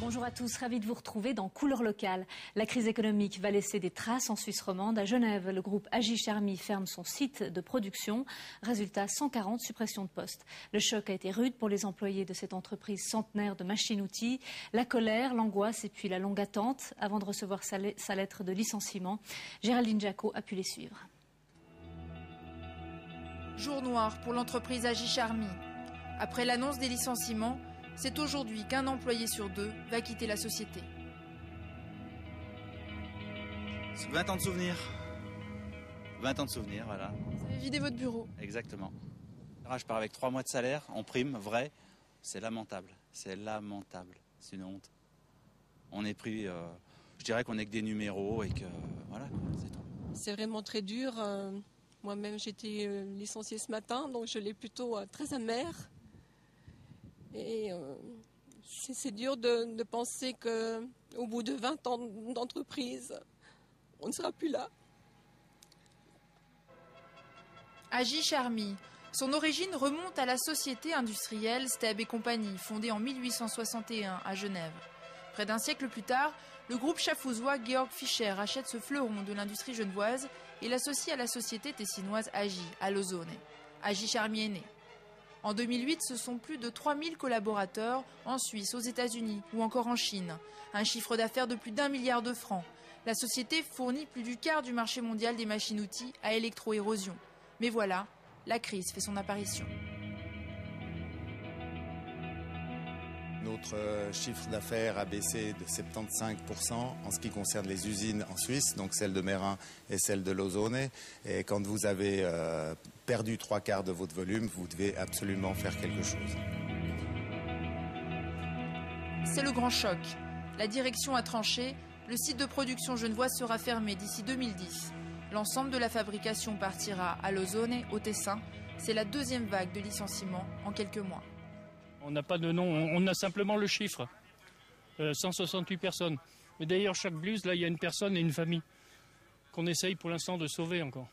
Bonjour à tous, ravi de vous retrouver dans Couleurs locales. La crise économique va laisser des traces en Suisse romande. À Genève, le groupe Agi Charmy ferme son site de production. Résultat, 140 suppressions de postes. Le choc a été rude pour les employés de cette entreprise centenaire de machines-outils. La colère, l'angoisse et puis la longue attente avant de recevoir sa lettre de licenciement. Géraldine Jacot a pu les suivre. Jour noir pour l'entreprise Agi Charmy. Après l'annonce des licenciements, c'est aujourd'hui qu'un employé sur deux va quitter la société. 20 ans de souvenirs. 20 ans de souvenirs, voilà. Vous avez vidé votre bureau. Exactement. Je pars avec 3 mois de salaire en prime, vrai. C'est lamentable. C'est lamentable. C'est une honte. On est pris, je dirais qu'on est que des numéros et que, voilà, c'est tout. C'est vraiment très dur. Moi-même, j'ai été licenciée ce matin, donc je l'ai plutôt très amère. Et c'est dur de penser qu'au bout de 20 ans d'entreprise, on ne sera plus là. Agi Charmy. Son origine remonte à la société industrielle Steb & Compagnie, fondée en 1861 à Genève. Près d'un siècle plus tard, le groupe schaffhausois Georg Fischer achète ce fleuron de l'industrie genevoise et l'associe à la société tessinoise Agi, à Lausanne. Agi Charmy est né. En 2008, ce sont plus de 3000 collaborateurs en Suisse, aux États-Unis ou encore en Chine. Un chiffre d'affaires de plus d'1 milliard de francs. La société fournit plus du quart du marché mondial des machines-outils à électroérosion. Mais voilà, la crise fait son apparition. Notre chiffre d'affaires a baissé de 75% en ce qui concerne les usines en Suisse, donc celle de Meyrin et celle de Lausanne. Et quand vous avez perdu 3/4 de votre volume, vous devez absolument faire quelque chose. C'est le grand choc. La direction a tranché. Le site de production genevoise sera fermé d'ici 2010. L'ensemble de la fabrication partira à Lausanne, au Tessin. C'est la deuxième vague de licenciements en quelques mois. On n'a pas de nom, on a simplement le chiffre. 168 personnes. Mais d'ailleurs, chaque bluse, là, il y a une personne et une famille qu'on essaye pour l'instant de sauver encore.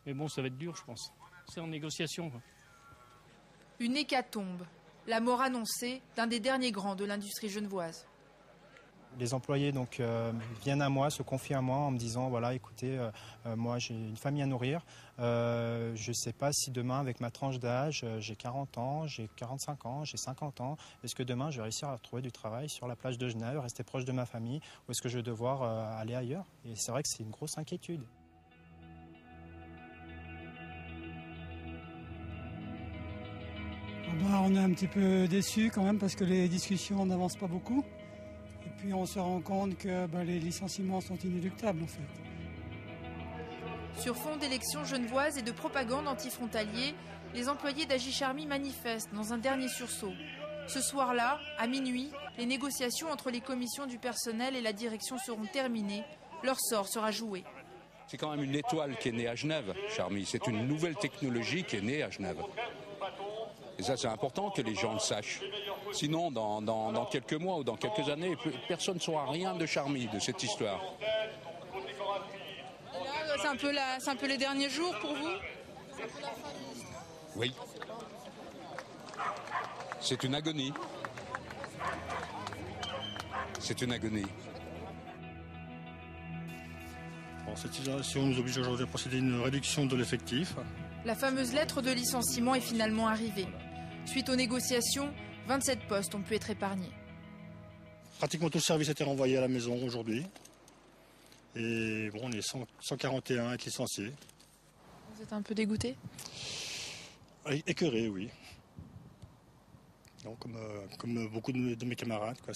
Mais bon, ça va être dur, je pense. C'est en négociation, quoi. Une hécatombe. La mort annoncée d'un des derniers grands de l'industrie genevoise. Les employés donc viennent à moi, se confient à moi en me disant voilà écoutez moi j'ai une famille à nourrir, je ne sais pas si demain avec ma tranche d'âge j'ai 40 ans, j'ai 45 ans, j'ai 50 ans, est-ce que demain je vais réussir à trouver du travail sur la plage de Genève, rester proche de ma famille ou est-ce que je vais devoir aller ailleurs? Et c'est vrai que c'est une grosse inquiétude. On est un petit peu déçus quand même parce que les discussions n'avancent pas beaucoup. Et puis on se rend compte que les licenciements sont inéluctables en fait. Sur fond d'élections genevoises et de propagande antifrontalier, les employés d'Agi Charmy manifestent dans un dernier sursaut. Ce soir-là, à minuit, les négociations entre les commissions du personnel et la direction seront terminées. Leur sort sera joué. C'est quand même une étoile qui est née à Genève, Charmy. C'est une nouvelle technologie qui est née à Genève. Et ça, c'est important que les gens le sachent. Sinon, dans quelques mois ou dans quelques années, personne ne saura rien de Charmy, de cette histoire. C'est un peu les derniers jours pour vous? Oui. C'est une agonie. C'est une agonie. Bon, cette situation nous oblige aujourd'hui à procéder à une réduction de l'effectif. La fameuse lettre de licenciement est finalement arrivée. Suite aux négociations, 27 postes ont pu être épargnés. Pratiquement tout le service a été renvoyé à la maison aujourd'hui. Et bon, on est 141 à être licenciés. Vous êtes un peu dégoûté? Écœuré, oui. Donc, comme beaucoup de mes camarades, quoi,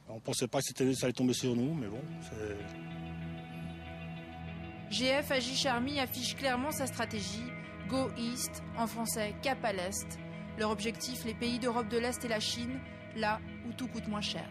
on ne pensait pas que ça allait tomber sur nous, mais bon, GF Agi Charmy affiche clairement sa stratégie. Go East, en français cap à l'Est. Leur objectif, les pays d'Europe de l'Est et la Chine, là où tout coûte moins cher.